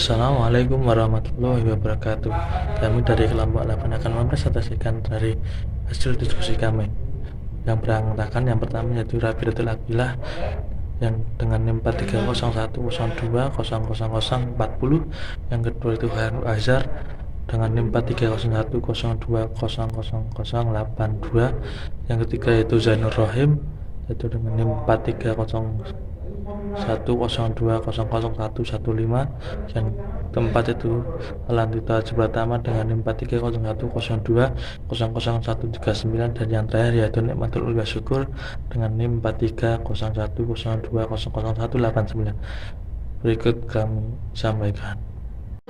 Assalamualaikum warahmatullahi wabarakatuh. Kami dari kelompok 8 akan mempresentasikan dari hasil diskusi kami yang berantakan. Yang pertama yaitu Rabiatul Akbilah yang dengan NIM 430102000040. Yang kedua itu Khairul Azhar dengan NIM 430102000082. Yang ketiga yaitu Zainur Rohim yaitu dengan NIM 430102000115. Yang keempat itu Lantito Haji Pratama dengan NIM 430102000139. Dan yang terakhir yaitu Nikmatul Ulwa Syukur dengan NIM 430120000189. Berikut kami sampaikan.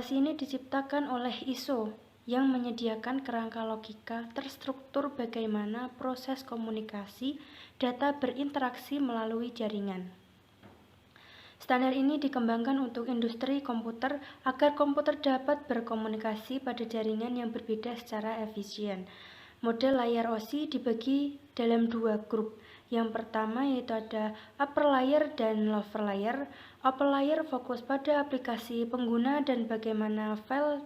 Ini diciptakan oleh ISO yang menyediakan kerangka logika terstruktur bagaimana proses komunikasi data berinteraksi melalui jaringan. Standar ini dikembangkan untuk industri komputer agar komputer dapat berkomunikasi pada jaringan yang berbeda secara efisien. Model layar OSI dibagi dalam dua grup. Yang pertama yaitu ada upper layer dan lower layer. Upper layer fokus pada aplikasi pengguna dan bagaimana file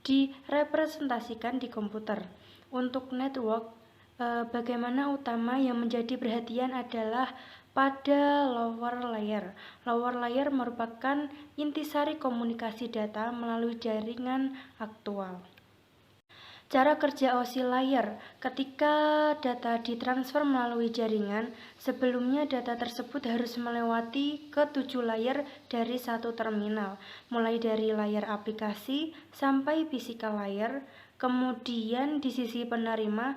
direpresentasikan di komputer. Untuk network, bagaimana utama yang menjadi perhatian adalah pada lower layer. Lower layer merupakan intisari komunikasi data melalui jaringan aktual. Cara kerja OSI layer: ketika data ditransfer melalui jaringan, sebelumnya data tersebut harus melewati ke 7 layer dari satu terminal, mulai dari layar aplikasi sampai physical layer. Kemudian di sisi penerima,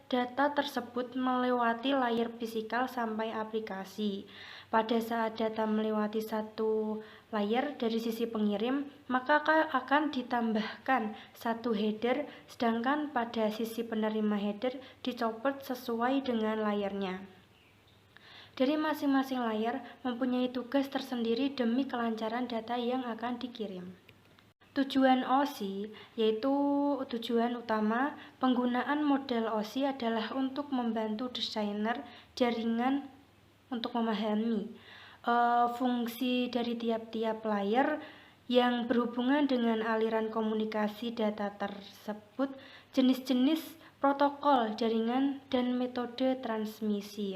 data tersebut melewati layar fisikal sampai aplikasi. Pada saat data melewati satu layer dari sisi pengirim, maka akan ditambahkan satu header, sedangkan pada sisi penerima header dicopot sesuai dengan layernya. Dari masing-masing layar mempunyai tugas tersendiri demi kelancaran data yang akan dikirim. Tujuan OSI yaitu tujuan utama penggunaan model OSI adalah untuk membantu desainer jaringan untuk memahami fungsi dari tiap-tiap layer yang berhubungan dengan aliran komunikasi data tersebut, jenis-jenis protokol jaringan, dan metode transmisi.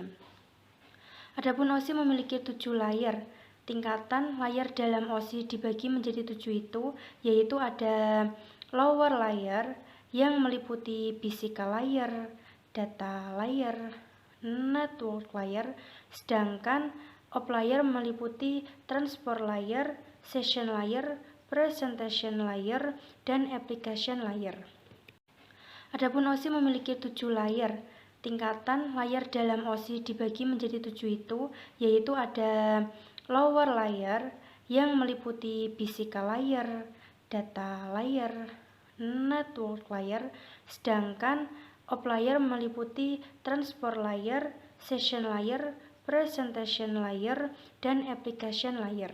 Adapun OSI memiliki 7 layer. Tingkatan layar dalam OSI dibagi menjadi 7 itu, yaitu ada lower layer yang meliputi physical layer, data layer, network layer, sedangkan up layer meliputi transport layer, session layer, presentation layer, dan application layer. Adapun OSI memiliki 7 layer. Tingkatan layar dalam OSI dibagi menjadi 7 itu, yaitu ada lower layer yang meliputi physical layer, data layer, network layer, sedangkan up layer meliputi transport layer, session layer, presentation layer, dan application layer.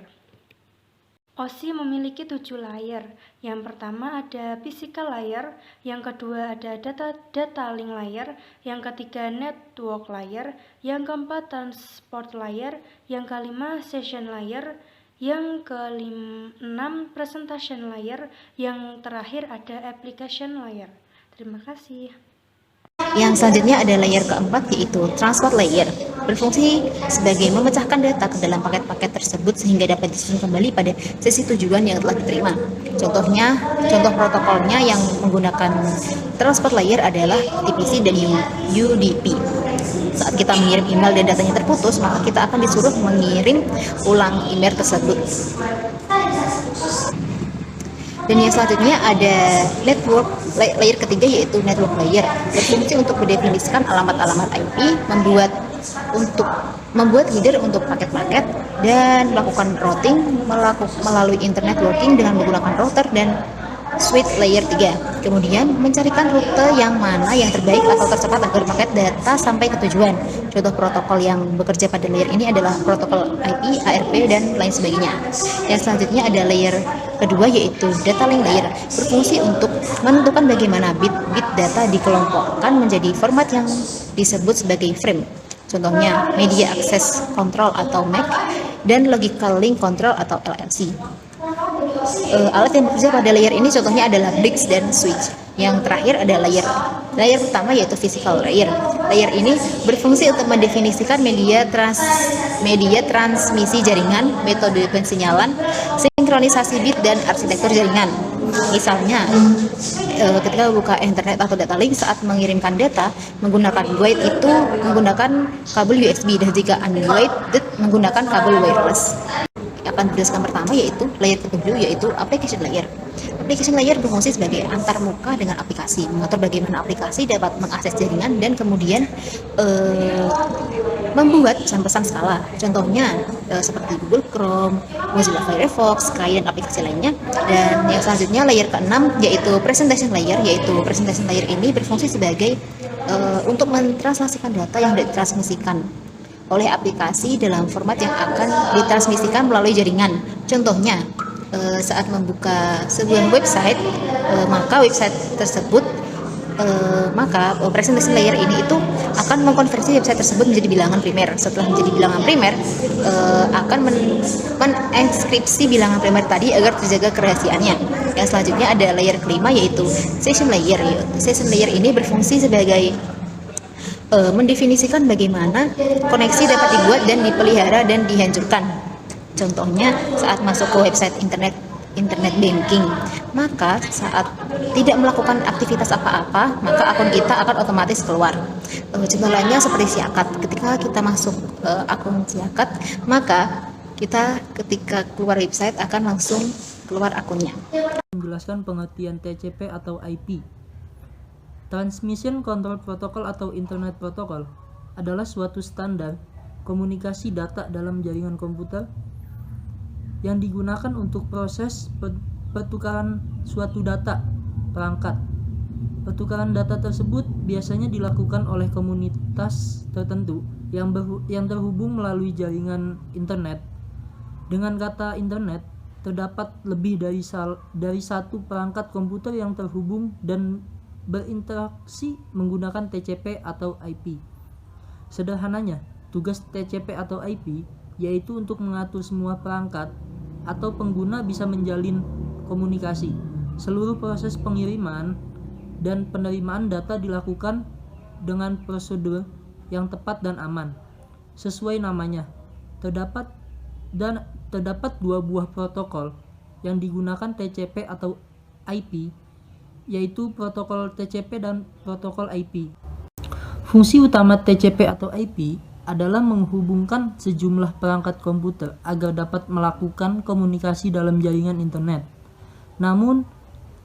OSI memiliki 7 layer. Yang pertama ada physical layer, yang kedua ada data link layer, yang ketiga network layer, yang keempat transport layer, yang kelima session layer, yang keenam presentation layer, yang terakhir ada application layer. Terima kasih. Yang selanjutnya ada layer keempat, yaitu transport layer, berfungsi sebagai memecahkan data ke dalam paket-paket tersebut sehingga dapat disusun kembali pada sisi tujuan yang telah diterima. Contoh protokolnya yang menggunakan transport layer adalah TPC dan UDP. Saat kita mengirim email dan datanya terputus, maka kita akan disuruh mengirim ulang email tersebut. Dan yang selanjutnya ada network layer ketiga, yaitu network layer, berfungsi untuk mendefinisikan alamat-alamat IP, membuat header untuk paket-paket, dan melakukan routing melalui internet working dengan menggunakan router dan switch layer 3. Kemudian mencarikan rute yang mana yang terbaik atau tercepat agar paket data sampai ke tujuan. Contoh protokol yang bekerja pada layer ini adalah protokol IP, ARP, dan lain sebagainya. Yang selanjutnya ada layer kedua, yaitu data link layer, berfungsi untuk menentukan bagaimana bit-bit data dikelompokkan menjadi format yang disebut sebagai frame. Contohnya media access control atau MAC dan logical link control atau LLC. alat yang bekerja pada layer ini contohnya adalah bricks dan switch. Yang terakhir ada layer pertama yaitu physical layer. Layer ini berfungsi untuk mendefinisikan media transmisi jaringan, metode pensinyalan, sinkronisasi bit dan arsitektur jaringan. Misalnya ketika buka internet atau data link saat mengirimkan data menggunakan wide itu menggunakan kabel USB, dan jika unweighted menggunakan kabel wireless. Akan berdasarkan pertama yaitu layer kedua yaitu application layer. Application layer berfungsi sebagai antarmuka dengan aplikasi, mengatur bagaimana aplikasi dapat mengakses jaringan dan kemudian membuat pesan-pesan skala. Contohnya seperti Google Chrome, Mozilla Firefox, klien aplikasi lainnya. Dan yang selanjutnya layer keenam yaitu presentation layer. Presentation layer ini berfungsi sebagai untuk mentranslasikan data yang ditransmisikan oleh aplikasi dalam format yang akan ditransmisikan melalui jaringan. Contohnya, saat membuka sebuah website, maka website tersebut, presentation layer ini itu akan mengkonversi website tersebut menjadi bilangan primer. Setelah menjadi bilangan primer, akan menenskripsi bilangan primer tadi agar terjaga kerahasiaannya. Yang selanjutnya ada layer kelima yaitu session layer. Session layer ini berfungsi sebagai mendefinisikan bagaimana koneksi dapat dibuat dan dipelihara dan dihancurkan. Contohnya saat masuk ke website internet banking, maka saat tidak melakukan aktivitas apa-apa, maka akun kita akan otomatis keluar. Contoh lainnya seperti Siakat. Ketika kita masuk akun Siakat, maka kita ketika keluar website akan langsung keluar akunnya. Menjelaskan pengertian TCP atau IP. Transmission Control Protocol atau Internet Protocol adalah suatu standar komunikasi data dalam jaringan komputer yang digunakan untuk proses pertukaran suatu data perangkat. Pertukaran data tersebut biasanya dilakukan oleh komunitas tertentu yang terhubung melalui jaringan internet. Dengan kata internet, terdapat lebih dari satu perangkat komputer yang terhubung dan berinteraksi menggunakan TCP atau IP. Sederhananya, tugas TCP atau IP yaitu untuk mengatur semua perangkat atau pengguna bisa menjalin komunikasi. Seluruh proses pengiriman dan penerimaan data dilakukan dengan prosedur yang tepat dan aman. Sesuai namanya, terdapat dua buah protokol yang digunakan TCP atau IP, yaitu protokol TCP dan protokol IP. Fungsi utama TCP atau IP adalah menghubungkan sejumlah perangkat komputer agar dapat melakukan komunikasi dalam jaringan internet. Namun,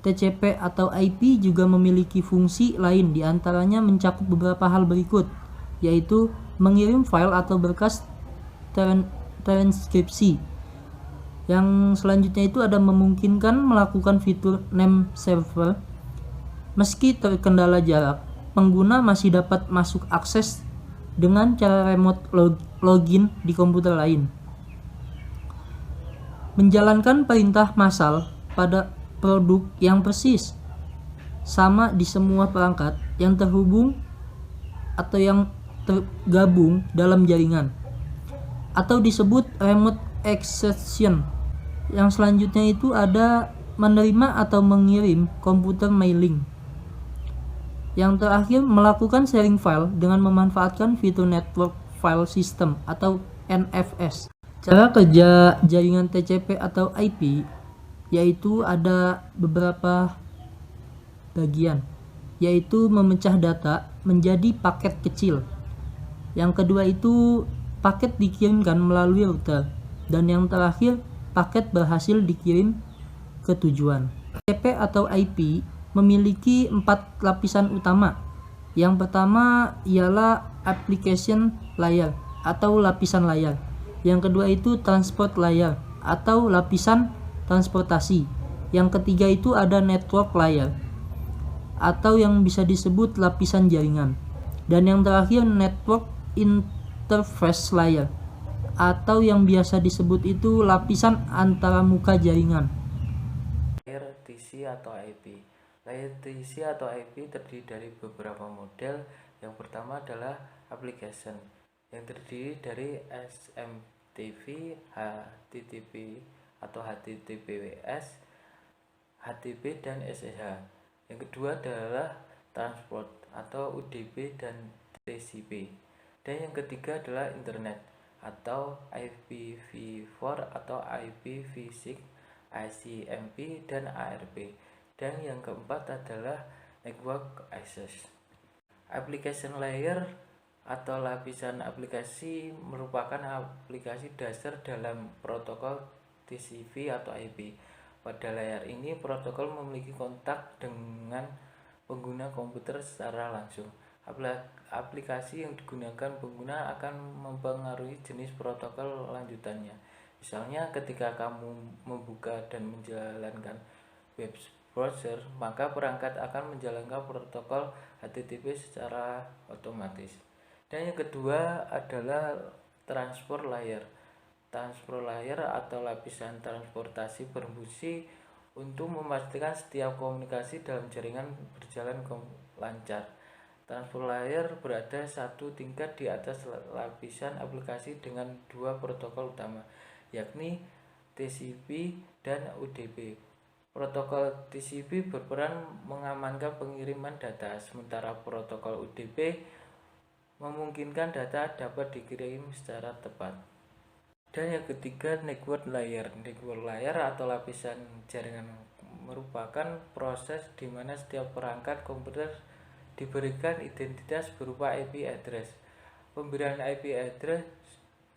TCP atau IP juga memiliki fungsi lain, diantaranya mencakup beberapa hal berikut, yaitu mengirim file atau berkas transkripsi. Yang selanjutnya itu ada memungkinkan melakukan fitur name server. Meski terkendala jarak, pengguna masih dapat masuk akses dengan cara remote login di komputer lain. Menjalankan perintah massal pada produk yang persis sama di semua perangkat yang terhubung atau yang tergabung dalam jaringan, atau disebut remote accession. Yang selanjutnya itu ada menerima atau mengirim komputer mailing. Yang terakhir, melakukan sharing file dengan memanfaatkan fitur Network File System atau NFS. Cara kerja jaringan TCP atau IP yaitu ada beberapa bagian, yaitu memecah data menjadi paket kecil. Yang kedua itu paket dikirimkan melalui router, dan yang terakhir paket berhasil dikirim ke tujuan. TCP atau IP memiliki 4 lapisan utama. Yang pertama ialah application layer atau lapisan layar. Yang kedua itu transport layer atau lapisan transportasi. Yang ketiga itu ada network layer atau yang bisa disebut lapisan jaringan. Dan yang terakhir network interface layer atau yang biasa disebut itu lapisan antaramuka jaringan. Layer TC atau IP. Layer TC atau IP terdiri dari beberapa model. Yang pertama adalah application yang terdiri dari SMTP, HTTP, atau HTTPS, HTTP dan SSH. Yang kedua adalah transport atau UDP dan TCP. Dan yang ketiga adalah internet atau IPv4 atau IPv6, ICMP dan ARP. Dan yang keempat adalah network access. Application layer atau lapisan aplikasi merupakan aplikasi dasar dalam protokol TCP atau IP. Pada layar ini protokol memiliki kontak dengan pengguna komputer secara langsung. Aplikasi yang digunakan pengguna akan mempengaruhi jenis protokol lanjutannya. Misalnya ketika kamu membuka dan menjalankan web browser, maka perangkat akan menjalankan protokol HTTP secara otomatis. Dan yang kedua adalah transport layer. Transport layer atau lapisan transportasi berfungsi untuk memastikan setiap komunikasi dalam jaringan berjalan lancar. Transport layer berada satu tingkat di atas lapisan aplikasi dengan dua protokol utama, yakni TCP dan UDP. Protokol TCP berperan mengamankan pengiriman data, sementara protokol UDP memungkinkan data dapat dikirim secara tepat. Dan yang ketiga, network layer. Network layer atau lapisan jaringan merupakan proses di mana setiap perangkat komputer diberikan identitas berupa IP address. Pemberian IP address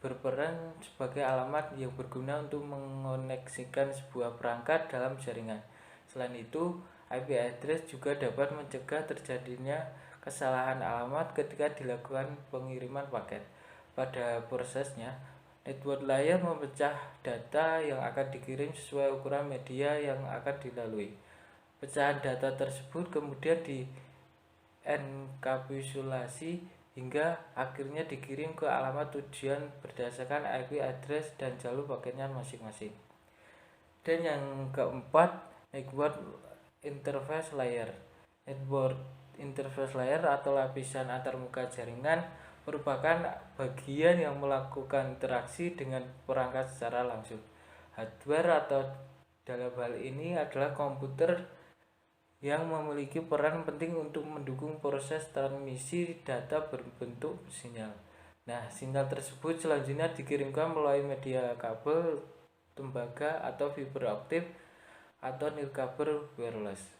berperan sebagai alamat yang berguna untuk mengoneksikan sebuah perangkat dalam jaringan. Selain itu, IP address juga dapat mencegah terjadinya kesalahan alamat ketika dilakukan pengiriman paket. Pada prosesnya, network layer memecah data yang akan dikirim sesuai ukuran media yang akan dilalui. Pecahan data tersebut kemudian dienkapsulasi hingga akhirnya dikirim ke alamat tujuan berdasarkan IP address dan jalur paketnya masing-masing. Dan yang keempat, network interface layer. Network interface layer atau lapisan antarmuka jaringan merupakan bagian yang melakukan interaksi dengan perangkat secara langsung. Hardware atau dalam hal ini adalah komputer yang memiliki peran penting untuk mendukung proses transmisi data berbentuk sinyal. Nah, sinyal tersebut selanjutnya dikirimkan melalui media kabel, tembaga atau fiber optik atau nirkabel wireless.